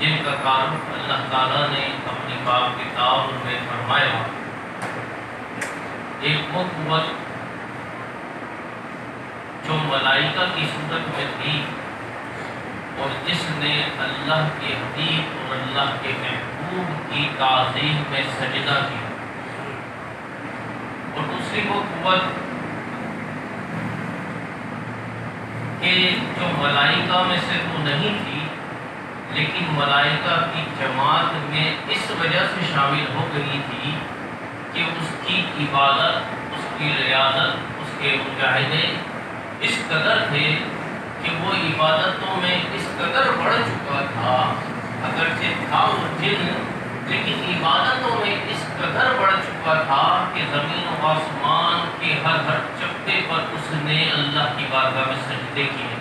جن کا تعارف اللہ تعالیٰ نے اپنی پاک کتاب میں فرمایا، ایک وہ قوت جو ملائکہ کی صورت میں تھی اور جس نے اللہ کے حبیب اور اللہ کے محبوب کی تعظیم میں سجدہ کیا، اور دوسری وہ قوت کہ جو ملائکہ میں سے تو نہیں تھی لیکن ملائکہ کی جماعت میں اس وجہ سے شامل ہو گئی تھی کہ اس کی عبادت، اس کی ریاضت، اس کے مجاہدے اس قدر تھے کہ وہ عبادتوں میں اس قدر بڑھ چکا تھا، اگرچہ تھا وہ جن لیکن عبادتوں میں اس قدر بڑھ چکا تھا کہ زمین و آسمان کے ہر چپٹے پر اس نے اللہ کی بارگاہ میں سجدے کیے۔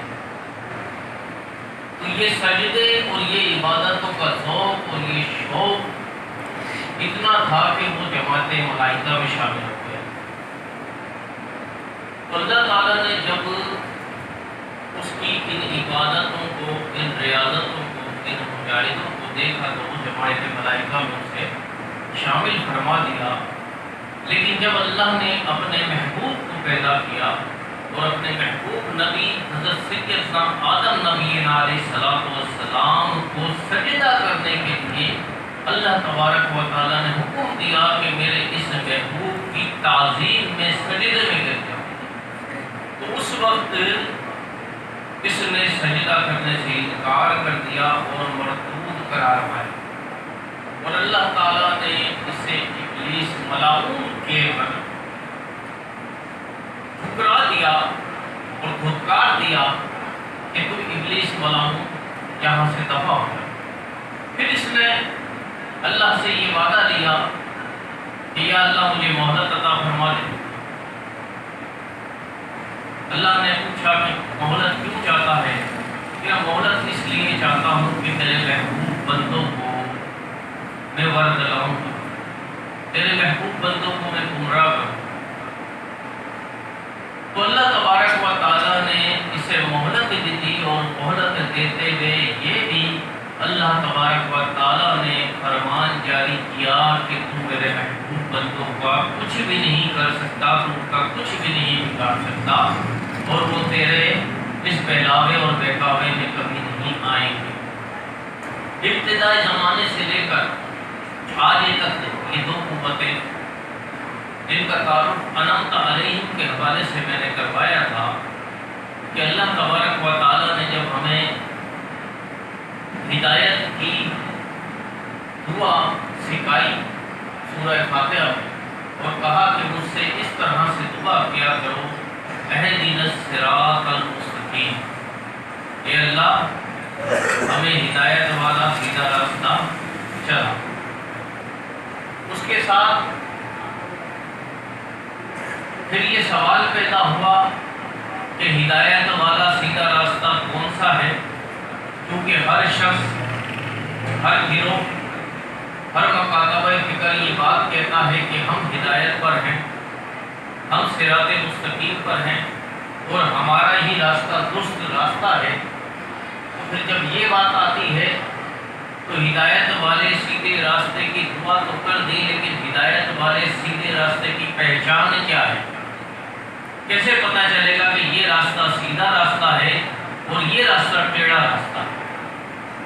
تو یہ سجدے اور یہ عبادتوں کا ذوق اور یہ شوق اتنا تھا کہ وہ جماعت ملائکہ میں شامل ہو گیا۔ اللہ تعالیٰ نے جب اس کی ان عبادتوں کو، ان ریاضتوں کو، ان مجاہدوں کو دیکھا تو وہ جماعت ملائکہ میں اسے شامل فرما دیا۔ لیکن جب اللہ نے اپنے محبوب کو پیدا کیا اور اپنے محبوب نبی حضرت سیدنا آدم نبی علیہ السلام کو سجدہ کرنے کے لیے اللہ تبارک و تعالیٰ نے حکم دیا کہ میرے اس محبوب کی تعظیم میں سجدے میں گر جاؤ، تو اس وقت اس نے سجدہ کرنے سے انکار کر دیا اور مردود قرار پایا، اور اللہ تعالیٰ نے اسے ابلیس ملعون کہہ کر ٹھکرا دیا اور دھتکار دیا کہ تو ابلیس ملعون یہاں سے دفع ہو جائے۔ پھر اس نے اللہ سے یہ وعدہ لیا کہ یا اللہ مجھے مہلت عطا فرما دے۔ اللہ نے پوچھا کہ مہلت کیوں چاہتا ہے؟ کہ مہلت اس لیے چاہتا ہوں کہ تیرے محبوب بندوں کو میں ور دلاؤں گا، تیرے محبوب بندوں کو میں گمراہ کروں۔ تو اللہ تبارک و تعالیٰ نے اسے مہلت دی، اور مہلت دیتے ہوئے یہ بھی اللہ تبارک و تعالیٰ نے فرمان جاری کیا کہ تو میرے محبوب بندوں کا کچھ بھی نہیں کر سکتا، تو ان کا کچھ بھی نہیں بگاڑ سکتا، اور وہ تیرے اس بہلاوے اور بہکاوے میں کبھی نہیں آئیں گے۔ ابتدائی زمانے سے لے کر آج تک یہ دو قوتیں جن کا تعارف انعمت علیہم کے حوالے سے میں نے کروایا تھا کہ اللہ تبارک و تعالیٰ نے جب ہمیں ہدایت کی دعا سکھائی سورہ فاتحہ میں، اور کہا کہ مجھ سے اس طرح سے دعا کیا کرو، اہدنا الصراط المستقیم، اے اللہ ہمیں ہدایت والا سیدھا راستہ چلا۔ اس کے ساتھ پھر یہ سوال پیدا ہوا کہ ہدایت والا سیدھا راستہ کون سا ہے، کیونکہ ہر شخص، ہر گروہ، ہر مکاتب فکر یہ بات کہتا ہے کہ ہم ہدایت پر ہیں، ہم صراط مستقیم پر ہیں اور ہمارا ہی راستہ درست راستہ ہے۔ تو پھر جب یہ بات آتی ہے تو ہدایت والے سیدھے راستے کی دعا تو کر دی، لیکن ہدایت والے سیدھے راستے کی پہچان کیا ہے؟ کیسے پتہ چلے گا کہ یہ راستہ سیدھا راستہ ہے اور یہ راستہ ٹیڑھا راستہ ہے،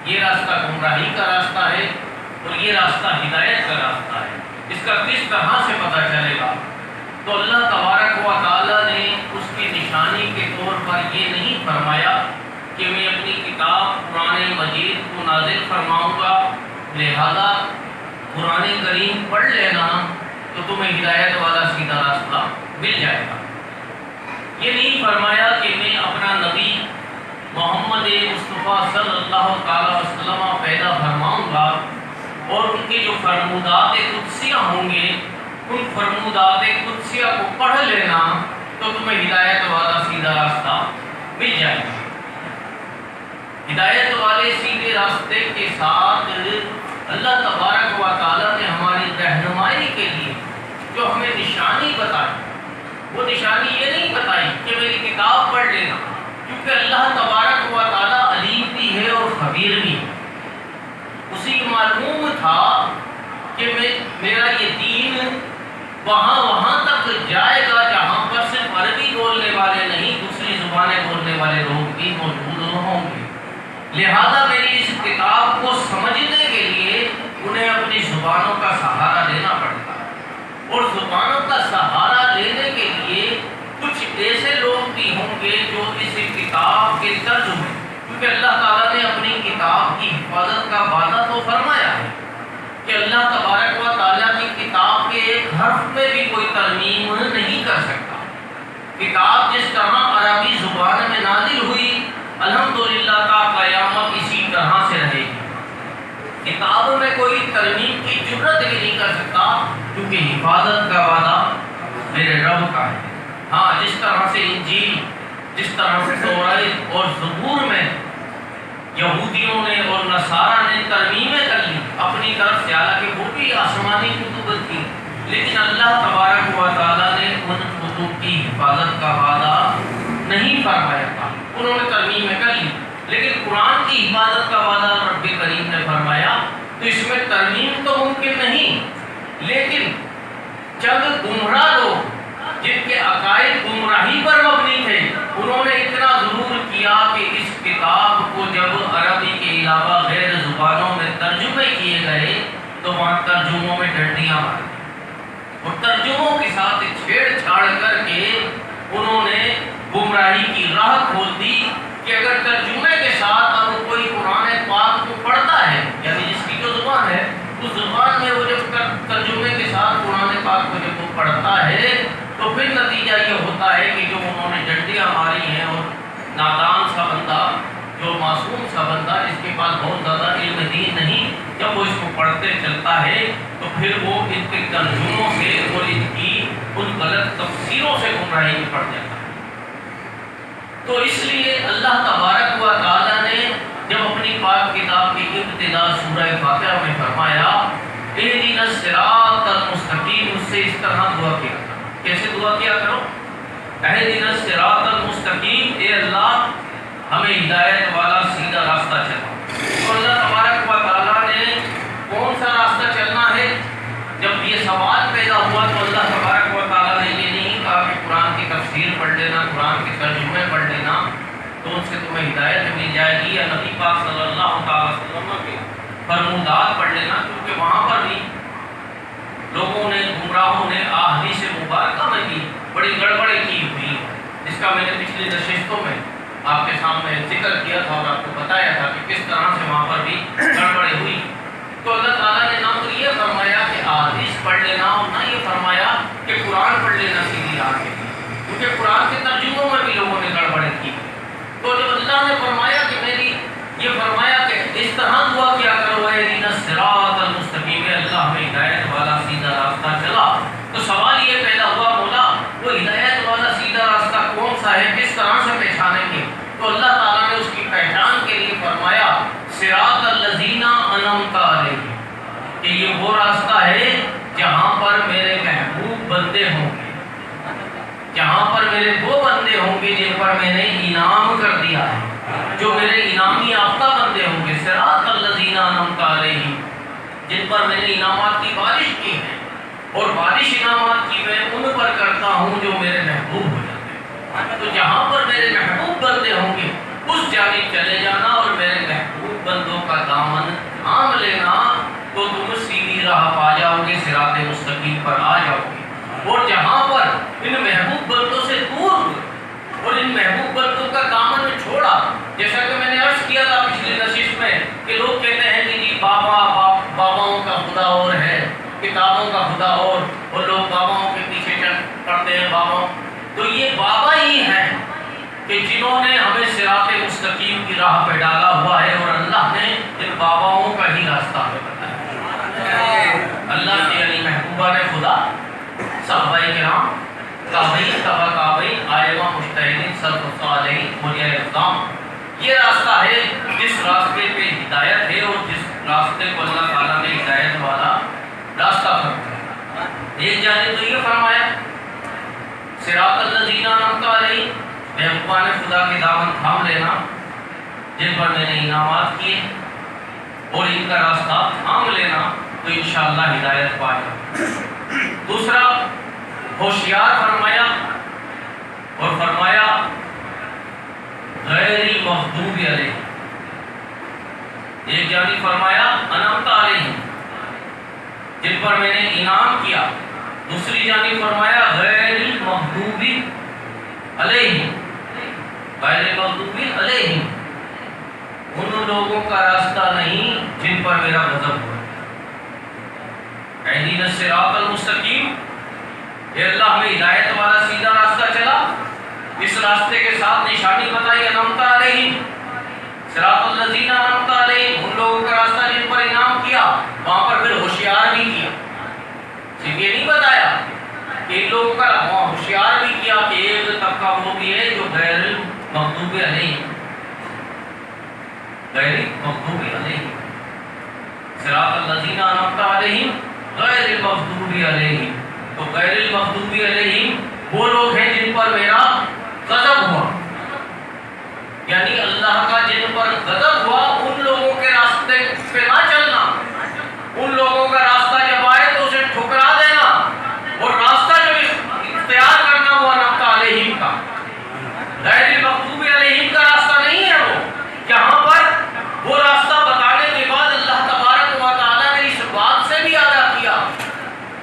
یہ راستہ گمراہی کا راستہ ہے اور یہ راستہ ہدایت کا راستہ ہے؟ اس کا کس طرح سے پتہ چلے گا؟ تو اللہ تبارک و تعالیٰ نے اس کی نشانی کے طور پر یہ نہیں فرمایا کہ میں اپنی کتاب قرآن مجید کو نازل فرماؤں گا، لہذا قرآن کریم پڑھ لینا تو تمہیں ہدایت والا سیدھا راستہ مل جائے گا۔ یہ نہیں فرمایا کہ میں اپنا نبی محمد مصطفیٰ صلی اللہ تعالی وسلم پیدا فرماؤں گا اور ان کے جو فرمودات قدسیہ ہوں گے ان فرمودات قدسیہ کو پڑھ لینا تو تمہیں ہدایت والا سیدھا راستہ مل جائے گا۔ ہدایت والے سیدھے راستے کے ساتھ اللہ تبارک و تعالیٰ نے ہماری رہنمائی کے لیے جو ہمیں نشانی بتائی، وہ نشانی یہ نہیں بتائی کہ میری کتاب پڑھ لینا، کیونکہ اللہ تبارک و تعالیٰ علیم بھی ہے اور خبیر بھی ہے۔ اسی کو معلوم تھا کہ میرا یہ دین وہاں تک جائے گا جہاں پر صرف عربی بولنے والے نہیں دوسری زبانیں بولنے والے لوگ بھی موجود ہوں گے، لہذا میری اس کتاب کو سمجھنے کے لیے انہیں اپنی زبانوں کا سہارا لینا پڑتا ہے، اور زبانوں کا سہارا لینے کے لیے کچھ ایسے لوگ بھی ہوں گے جو اس کتاب کے ترجمے، کیونکہ اللہ تعالیٰ نے اپنی کتاب کی حفاظت کا وعدہ تو فرمایا ہے کہ اللہ تبارک و تعالیٰ کی کتاب کے ایک حرف میں بھی کوئی ترمیم نہیں کر سکتا۔ کتاب جس طرح عربی زبان میں نازل ہوئی الحمدللہ تا قیامت اسی طرح سے رہے گی، کتاب میں کوئی ترمیم کی جرت بھی نہیں کر سکتا، کیونکہ حفاظت کا وعدہ میرے رب کا ہے۔ ہاں، جس طرح سے انجیل، جس طرح سے توراۃ اور زبور میں یہودیوں نے اور نصارہ نے ترمیمیں کر لی اپنی طرف سے، حالانکہ وہ بھی آسمانی کتب تھی، لیکن اللہ تبارک و تعالیٰ نے ان کتب کی حفاظت کا وعدہ نہیں فرمایا تھا، انہوں نے ترمیمیں کر لی، لیکن قرآن کی حفاظت کا وعدہ رب کریم نے فرمایا، تو اس میں ترمیم تو ممکن نہیں، لیکن چند گمراہ لوگ جن کے عقائد گمراہی پر مبنی تھے، انہوں نے اتنا ضرور کیا کہ اس کتاب کو جب عربی کے علاوہ غیر زبانوں میں ترجمے کیے گئے تو وہاں ترجموں میں ڈنڈیاں مار دی، اور ترجموں کے ساتھ چھیڑ چھاڑ کر کے انہوں نے گمراہی کی راہ کھول دی کہ اگر ترجمے کے ساتھ اب کوئی قرآن پاک کو پڑھتا ہے، یعنی جس کی جو زبان ہے اس زبان میں وہ جب ترجمے کے ساتھ قرآن پاک کو جب وہ پڑھتا ہے تو پھر نتیجہ یہ ہوتا ہے کہ جو انہوں نے ڈنڈیاں ماری ہیں، اور نادان سا بندہ، جو معصوم سا بندہ جس کے پاس بہت زیادہ علم دین نہیں، جب وہ اس کو پڑھتے چلتا ہے تو پھر وہ ان کے ترجموں سے اور ان کی ان غلط تفسیروں سے گمراہی میں پڑ جاتا ہے۔ تو اس لیے اللہ تبارک و تعالیٰ نے جب اپنی پاک کتاب کی ابتدا سورہ فاتحہ میں فرمایا اہدنا الصراط المستقیم، اس سے اس طرح دعا کیا، کیسے دعا کیا کرو؟ اہدنا الصراط المستقیم، اے اللہ ہمیں ہدایت والا سیدھا راستہ چلا۔ تو اللہ تبارک و تعالیٰ نے کون سا راستہ چلنا ہے؟ جب یہ سوال پیدا ہوا تو اللہ تبارک و تعالیٰ نے یہ نہیں کہا کہ قرآن کی تفسیر پڑھ لینا، قرآن کے ترجمے پڑھ لینا تو ان سے تمہیں ہدایت مل جائے گی، یا نبی پاک صلی اللہ تعالیٰ وسلم کے فرمودات پڑھ لینا، کیونکہ وہاں پر بھی لوگوں نے، گمراہوں نے احادیث مبارکہ میں بھی بڑی گڑبڑیں کی ہوئی، جس کا میں نے پچھلی نشستوں میں آپ کے سامنے ذکر کیا تھا اور آپ کو بتایا تھا کہ کس طرح سے وہاں پر بھی گڑبڑیں ہوئی۔ تو اللہ تعالیٰ نے نہ تو یہ فرمایا کہ احادیث پڑھ لینا اور نہ یہ فرمایا کہ قرآن پڑھ لینا سیدھی راہ کے لیے، کیونکہ قرآن کے ترجموں میں بھی لوگوں نے گڑبڑیں کی۔ تو جب اللہ نے فرمایا کہ یہ فرمایا کہ اس طرح دعا کیا کرو اہدنا الصراط المستقیم، اللہ ہمیں ہدایت والا سیدھا راستہ چلا، تو سوال یہ پیدا ہوا مولا وہ ہدایت والا سیدھا راستہ کون سا ہے، کس طرح سے پہچانیں گے؟ تو اللہ تعالیٰ نے اس کی پہچان کے لیے فرمایا صراط الذین انعمت علیہم، کہ یہ وہ راستہ ہے جہاں پر میرے محبوب بندے ہوں گے، جہاں پر میرے وہ بندے ہوں گے جن پر میں نے انعام کر دیا ہے، جو میرے انعامی یافتہ بندے ہوں گے، صراط الذین انعمت علیہم، جن پر میں نے انعامات کی بارش کی ہے، اور بارش انعامات کی میں ان پر کرتا ہوں جو میرے محبوب ہو جاتے ہیں۔ تو جہاں پر میرے محبوب بندے ہوں گے اس جانب چلے جانا اور میرے محبوب بندوں کا دامن تھام لینا، تو تم سیدھی راہ پا جاؤ گے، صراط مستقیم پر آ جاؤ گے۔ اور جہاں پر ان محبوب بندوں سے دور ہوئے اور ان محبوب بندوں کا دامن چھوڑا، جیسا کہ میں نے عرض کیا تھا پچھلی نشست میں کہ لوگ کہتے ہیں کہ جی باباؤں کا خدا اور ہے، کتابوں کا خدا اور لوگ باباؤں کے پیچھے پڑتے ہیں باباؤں، تو یہ بابا ہی ہیں کہ جنہوں نے ہمیں صراط مستقیم کی راہ پہ ڈالا ہوا ہے، اور اللہ نے ان باباؤں کا ہی راستہ ہمیں بتایا۔ اللہ کے علی محبوبہ نے خدا، صحابہ کرام، تابعین، تبع تابعین، ائمہ مجتہدین، سلف صالحین، اولیاء اعظام، یہ راستہ ہے جس راستے پہ ہدایت ہے، اور جس راستے کو اللہ تعالیٰ نے ہدایت والا راستہ فرمایا۔ ایک جانب تو یہ فرمایا صراط الذین انعمت علیہم، محبوبان خدا کے دامن تھام لینا جن پر میں نے انعامات کیے، اور ان کا راستہ تھام لینا تو انشاءاللہ ہدایت پائے گا۔ دوسرا ہوشیار فرمایا اور فرمایا غیر المغضوب علیہ، ایک جانب فرمایا انعمت علیہم جن پر میں نے انعام کیا، دوسری جانب فرمایا غیر المغضوب علیہم، غیر المغضوب علیہم ان لوگوں کا راستہ نہیں جن پر میرا غضب ہوا۔ اہدینا الصراط المستقیم، اے اللہ ہمیں ہدایت والا سیدھا راستہ چلا، اس راستے کے ساتھ نشانی بتائی انعمت علیہم، صراط الذین انعمت علیہم ان لوگوں کا راستہ جن پر انعام کیا، وہاں پر پھر ہوشیار بھی کیا، صرف یہ نہیں بتایا کہ ان لوگوں کا ہوشیار بھی کیا کہ ایک طبقہ وہ بھی ہے جو غیر المغضوب علیہم، غیر المغضوب علیہم، صراط الذین انعمت علیہم غیر المغضوب علیہم، تو غیر المغضوب علیہم وہ لوگ ہیں جن پر میرا غضب ہوا، یعنی اللہ کا جن پر غضب ہوا ان لوگوں کے راستے پہ نہ چلنا، ان لوگوں کا راستہ جب آئے تو اسے ٹھکرا دینا، اور راستہ جو اختیار کرنا وہ انعمت علیہم کا، غیر المغضوب علیہم کا راستہ نہیں ہے وہ۔ یہاں پر وہ راستہ بتانے کے بعد اللہ تبارک و تعالیٰ نے اس بات سے بھی آگاہ کیا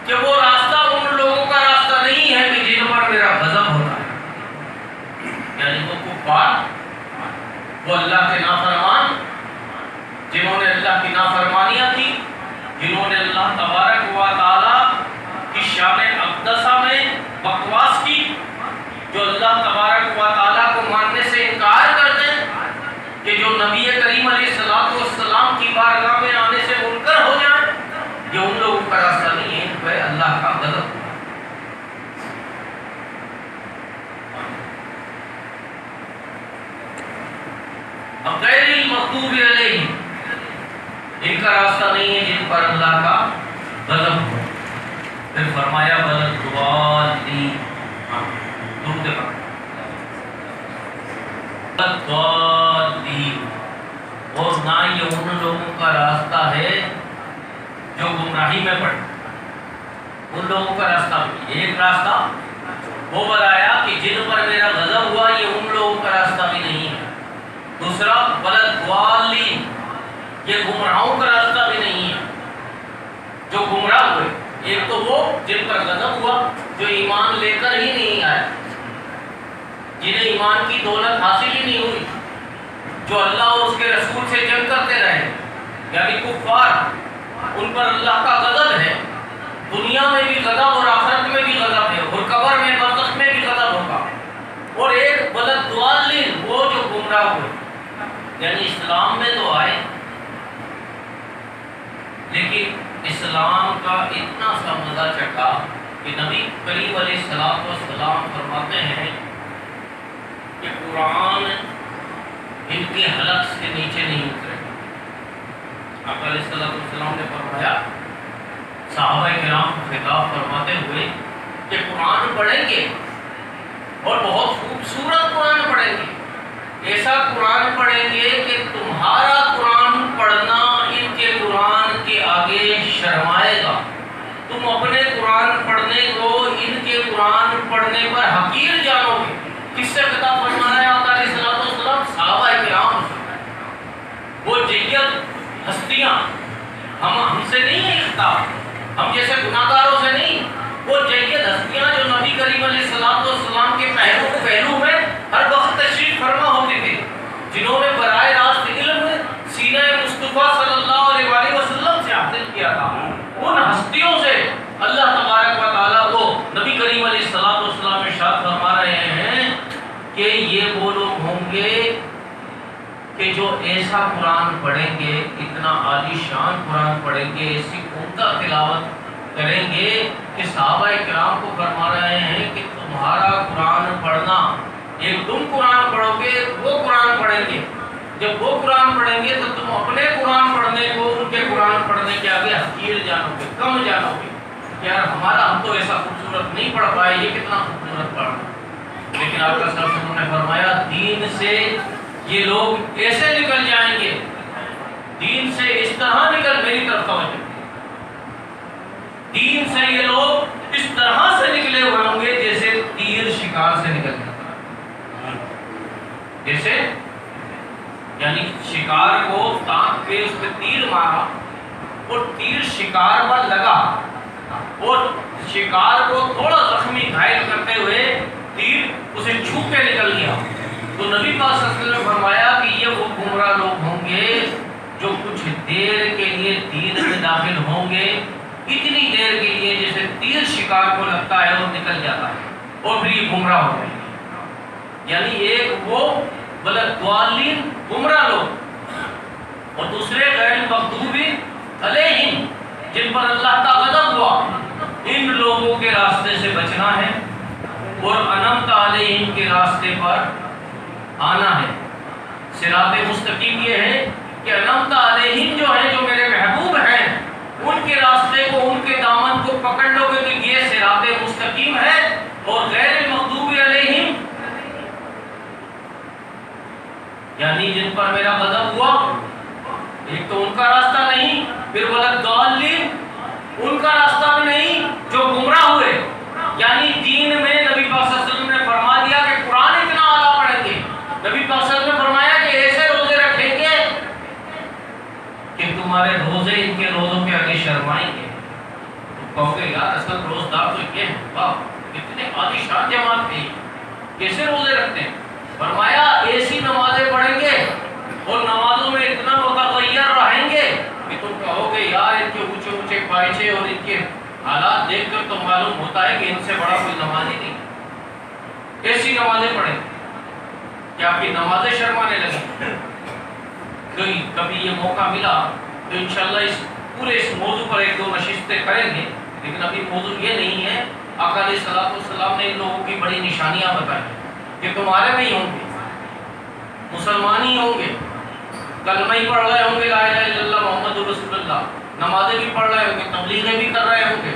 کہ وہ راستہ ان لوگوں کا راستہ نہیں ہے کہ جن پر میرا غضب ہوتا ہے، یعنی وہ کفار، وہ اللہ کے نافرمان، جنہوں نے اللہ کی نافرمانیاں کی، جنہوں نے اللہ تبارک و تعالیٰ کی شان اقدسہ میں بکواس کی، جو اللہ تبارک و تعالیٰ کو ماننے سے انکار کرتے ہیں، کہ جو نبی کریم علیہ السلام کی بارگاہ میں آنے سے منکر ہو جائیں، یہ ان لوگوں کا راستہ نہیں ہے، ان پہ اللہ کا غضب۔ اب غیر المغضوب علیہم ان کا راستہ نہیں ہے جن پر اللہ کا غضب ہو۔ پھر فرمایا وَلَضَّالِّينَ، درود پڑھ، وَلَضَّالِّينَ، اور نہ یہ ان لوگوں کا راستہ ہے جو گمراہی میں پڑے، ان لوگوں کا راستہ بھی ایک راستہ وہ بتایا کہ جن پر میرا غضب ہوا یہ ان لوگوں کا راستہ بھی نہیں ہے، دوسرا وَلَضَّالِّينَ یہ گمراہوں کا راستہ بھی نہیں ہے، جو گمراہ ہوئے، ایک تو وہ جن پر غضب ہوا جو ایمان لے کر ہی نہیں آئے، جنہیں ایمان کی دولت حاصل ہی نہیں ہوئی، جو اللہ اور اس کے رسول سے جنگ کرتے رہے، یعنی کفار، ان پر اللہ کا غضب ہے، دنیا میں بھی غضب اور آخرت میں بھی غضب ہے، اور قبر میں برزخ میں بھی غضب ہوگا۔ اور ایک وَلَضَّالِّينَ وہ جو گمراہ ہوئے، یعنی اسلام میں تو آئے لیکن اسلام کا اتنا سا مزہ چکھا کہ نبی کریم علیہ السلام فرماتے ہیں کہ قرآن ان کے حلق سے نیچے نہیں اترے گا۔ آقا علیہ السلام نے فرمایا، صحابہ کرام کو خطاب فرماتے ہوئے کہ قرآن پڑھیں گے اور بہت خوبصورت قرآن پڑھیں گے، ایسا قرآن پڑھیں گے کہ تمہارا قرآن پڑھنا ان کے قرآن کے آگے شرمائے گا، تم اپنے قرآن پڑھنے کو ان کے قرآن پڑھنے پر حقیر جانو گے۔ کس سے خطاب فرما رہا ہے آقا علیہ السلام؟ صحابہ کرام، وہ جید ہستیاں، ہم سے نہیں ہے خطاب، ہم جیسے گناہگاروں سے نہیں، وہ جید ہستیاں جو نبی کریم علیہ السلام کے پہلو میں ہر وقت تشریف فرما ہوتے تھے، جنہوں نے براہ راست علم سینہ مصطفیٰ صلی اللہ علیہ وآلہ وسلم سے حاصل کیا تھا، ان ہستیوں سے اللہ تبارک و تعالیٰ کو نبی کریم علیہ السلام ارشاد فرما رہے ہیں کہ یہ وہ لوگ ہوں گے کہ جو ایسا قرآن پڑھیں گے، اتنا عالی شان قرآن پڑھیں گے، ایسی عمدہ تلاوت کریں گے کہ صحابہ کرام کو فرما رہے ہیں کہ تمہارا قرآن پڑھنا، ایک تم قرآن پڑھو گے، وہ قرآن پڑھیں گے، جب وہ قرآن پڑھیں گے تو تم اپنے قرآن پڑھنے کو ان کے قرآن پڑھنے کے آگے حقیر جانو گے، کم جانو گے، یار ہم تو ایسا خوبصورت نہیں پڑھ پائے، یہ کتنا خوبصورت پڑھا۔ لیکن آپ کا سر نے فرمایا دین سے یہ لوگ ایسے نکل جائیں گے، دین سے اس طرح طرح نکل، میری طرف توجہ، دین سے یہ لوگ اس طرح سے نکلے ہوئے ہوں گے جیسے تیر شکار سے نکل جاتا ہے، جیسے یعنی شکار کو تانپ کے اس پہ تیر مارا اور تیر شکار پر لگا اور شکار کو تھوڑا زخمی گھائل کرتے ہوئے تیر اسے چھو کے نکل گیا، تو نبی پاک صلی اللہ علیہ وسلم نے فرمایا کہ یہ وہ گمراہ لوگ ہوں گے جو کچھ دیر کے لیے دین میں داخل ہوں گے، اتنی دیر کے لیے جیسے تیر شکار کو لگتا ہے اور نکل جاتا ہے، اور پھر یہ گمراہ ہو گئے، یعنی ایک وہ ضالین گمراہ لوگ اور دوسرے غیر مغضوب علیہم جن پر اللہ کا غضب ہوا، ان لوگوں کے راستے سے بچنا ہے اور انعمت علیہم کے راستے پر آنا ہے۔ صراط مستقیم یہ ہے کہ انعمت علیہم جو ہے، جو میرے محبوب ہیں، ان کے راستے کو، ان کے دامن کو پکڑ لو گے کہ یہ صراط مستقیم ہے، اور غیر المغضوب علیہم یعنی جن پر میرا غضب ہوا، ایک تو ان کا راستہ نہیں، پھر والضالین ان کا راستہ بھی نہیں جو گمراہ ہوئے، یعنی دین میں نبی پاک صلی اللہ علیہ وسلم نے فرما دیا کہ قرآن اتنا اعلیٰ پڑھیں گے، نبی پاک صلی اللہ علیہ وسلم نے فرمایا کہ ایسے روزے رکھیں گے کہ تمہارے روزے ان کے روزوں کے آگے شرمائیں گے، تو کہو گے یار اصل روزدار تو یہ ہے، واہ کتنے عالی شان جماعت تھی، کیسے روزے رکھتے ہیں؟ فرمایا ایسی نمازیں پڑھیں گے اور نمازوں میں اتنا متغیر رہیں گے کہ تم کہو گے یار ان کے اونچے اونچے پائچے اور ان کے حالات دیکھ کر تو معلوم ہوتا ہے کہ ان سے بڑا کوئی نماز ہی نہیں، ایسی نمازیں پڑھیں کہ آپ کی نمازیں شرمانے لگیں۔ کبھی یہ موقع ملا تو انشاءاللہ اس پورے اس موضوع پر ایک دو نشستیں کریں گے، لیکن ابھی موضوع یہ نہیں ہے۔ آقا علیہ السلام نے ان لوگوں کی بڑی نشانیاں بتائی کہ تمہارے میں ہی ہوں گے، مسلمان ہی ہوں گے، کلمہ ہی پڑھ رہے ہوں گے لا الہ الا اللہ محمد رسول اللہ، نمازیں بھی پڑھ رہے ہوں گے، تبلیغیں بھی کر رہے ہوں گے،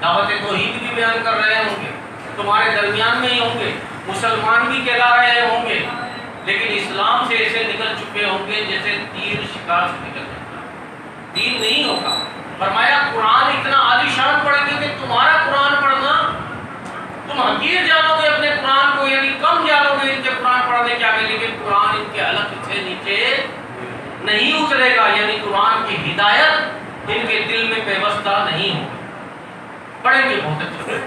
دعوت توحید بھی بیان کر رہے ہوں گے، تمہارے درمیان میں ہی ہوں گے، مسلمان بھی کہلا رہے ہوں گے، لیکن اسلام سے ایسے نکل چکے ہوں گے جیسے تیر شکار سے نکل جاتا ہے، دین نہیں ہوگا۔ فرمایا قرآن اتنا عالی شان پڑھیں گے کہ تمہارا قرآن پڑھنا تم حقیر جانو گے اپنے قرآن کو، یعنی کم جانو گے ان کے قرآن پڑھنے کے آگے، لیکن قرآن ان کے حلق سے نیچے نہیں اترے گا، یعنی قرآن کی ہدایت ان کے دل میں پیوستہ نہیں ہوگی۔ پڑھیں گے بہت اچھے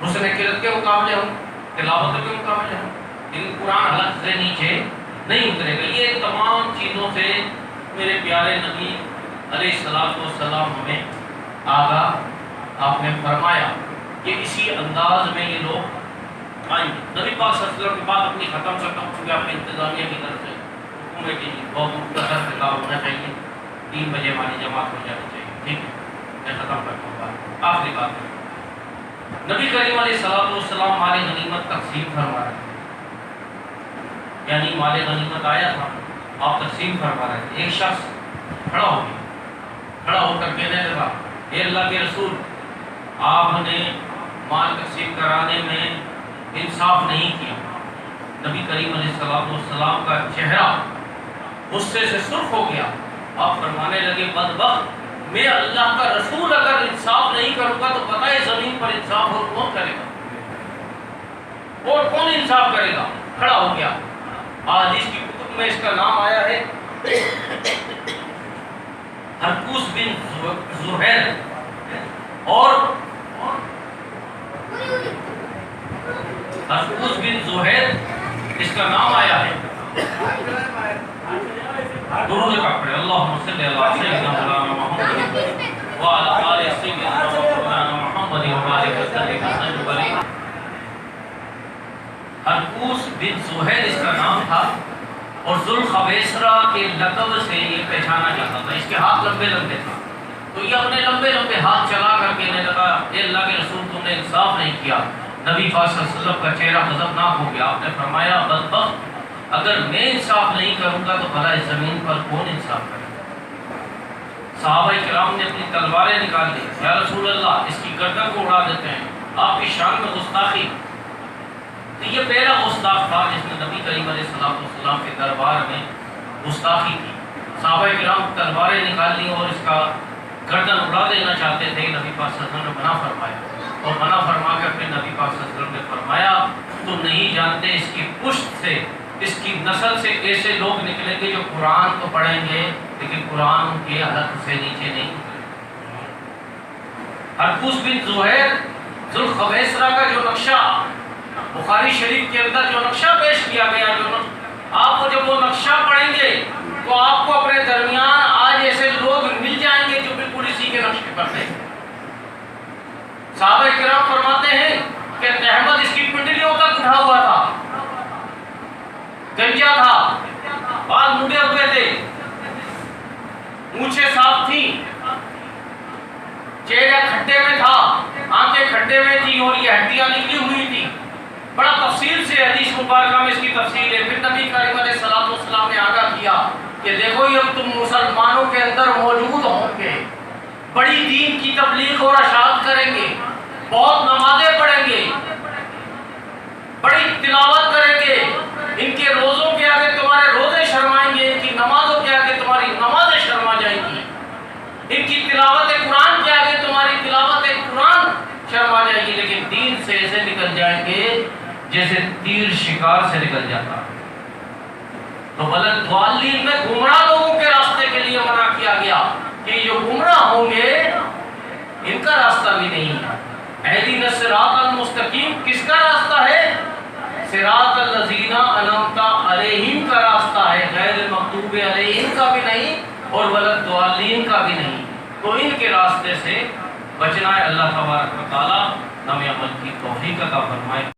حسن قرأت کے مقابلے ہوں، تلاوت کے مقابلے ہوں، لیکن قرآن حلق سے نیچے نہیں اترے گا۔ یہ تمام چیزوں سے میرے پیارے نبی علیہ السلام ہمیں آگاہ آپ نے فرمایا کہ اسی انداز میں یہ لوگ آئیں گے۔ نبی پاک صلی اللہ علیہ وسلم کی بات اپنی ختم کرتا ہوں کیونکہ اپنی انتظامیہ کی طرف سے حکومت کی بہت مختصر خطاب ہونا چاہیے، 3 بجے ہماری جماعت ہو جانی چاہیے، ٹھیک ہے؟ میں ختم کرتا ہوں بات، آخری بات۔ نبی کریم علیہ السلام مال غنیمت تقسیم فرما رہے تھے، یعنی مال غنیمت آیا تھا، آپ تقسیم فرما رہے تھے۔ ایک شخص کھڑا ہو گیا، کھڑا ہو کر کہنے لگا اے اللہ کے رسول، آپ نے مال تقسیم کرانے میں انصاف نہیں کیا۔ نبی کریم علیہ السلام کا چہرہ غصے سے سرخ ہو گیا، آپ فرمانے لگے بدبخت، میں اللہ کا رسول اگر انصاف نہیں کروں گا تو پتہ ہے زمین پر انصاف اور کون کرے گا، اور کون انصاف کرے گا؟ کھڑا ہو گیا۔ حدیث کی کتب میں اس کا نام آیا ہے ہرقوس بن زہیر، اور ہرقوس بن زہیر اس کا نام آیا ہے۔ درود پڑھیں، اللہم صلی علی سیدنا محمد وعلی آل سیدنا محمد وبارک وسلم علیہ۔ ہرقوس بن زہیر اس کا نام تھا، اور ذوالخویسرہ کے لقب سے یہ پہچانا جاتا تھا، اس کے ہاتھ لمبے لمبے تھا، تو یہ اپنے لمبے لمبے ہاتھ چلا کر کہنے لگا اے اللہ کے رسول، تم نے انصاف نہیں کیا۔ نبی پاک صلی اللہ علیہ وسلم کا چہرہ غضبناک ہو گیا، آپ نے فرمایا بدبخت، اگر میں انصاف نہیں کروں گا تو بھلا اس زمین پر کون انصاف کرے گا؟ صحابہ کرام نے اپنی تلواریں نکال دی، یا رسول اللہ اس کی گردن کو اڑا دیتے ہیں، آپ کی شان میں گستاخی۔ تو یہ پہلا گستاخ تھا جس نے نبی کریم علیہ السلام کے دربار میں گستاخی کی۔ صحابہ کرام تلواریں نکال لی اور اس کا گردن اڑا دینا چاہتے تھے، نبی پاک صلی اللہ علیہ وسلم نے منع فرمایا، اور منع فرما کر پھر نبی پاک صلی اللہ علیہ وسلم نے فرمایا تم نہیں جانتے اس کی پشت سے، اس کی نسل سے ایسے لوگ نکلیں گے جو قرآن تو پڑھیں گے لیکن قرآن کے حلق سے نیچے نہیں۔ حرقوس بن زہیر ذوالخویسرہ کا جو نقشہ بخاری شریف کے اندر جو نقشہ پیش کیا گیا، آپ کو جب وہ نقشہ پڑھیں گے تو آپ کو اپنے درمیان آج ایسے لوگ مل جائیں گے جو بالکل اسی کے نقشے پر تھے۔ صحابہ کرام فرماتے ہیں کہ احمد اس کی پنڈلیوں تک اٹھا ہوا تھا، گنجا تھا، بال مڈے ہوئے تھے، مونچھیں صاف تھیں، چہرہ کھڈے میں تھا، آنکھیں کھڈے میں تھی اور یہ ہڈیاں نکلی ہوئی تھی۔ بڑا تفصیل سے حدیث مبارکہ میں اس کی تفصیل ہے۔ پھر نبی کریم علیہ السلام نے آگاہ کیا کہ دیکھو یہ تم مسلمانوں کے اندر موجود ہوں گے، بڑی دین کی تبلیغ اور اشاعت کریں گے، بہت نمازیں پڑھیں گے، بڑی تلاوت کریں گے، ان کے روزوں کے آگے تمہارے روزے شرمائیں گے، ان کی نمازوں کے آگے تمہاری نمازیں شرما جائیں گی، ان کی تلاوت قرآن کے آگے تمہاری تلاوت قرآن شرما جائے گی، لیکن دین سے ایسے نکل جائیں گے جیسے تیر شکار سے نکل جاتا۔ تو بلد ضالین میں گمراہ لوگوں کے راستے کے لیے منع کیا گیا کہ جو گمراہ ہوں گے ان کا راستہ بھی نہیں ہے۔ اہدنا الصراط المستقیم کس کا راستہ ہے؟ صراط الذین انعمت علیہم کا راستہ ہے، غیر المغضوب علیہم کا بھی نہیں اور ولا الضالین کا بھی نہیں۔ تو ان کے راستے سے بچنا ہے۔ اللہ تبارک و تعالی ہمیں عمل کی توفیق عطا فرمائے۔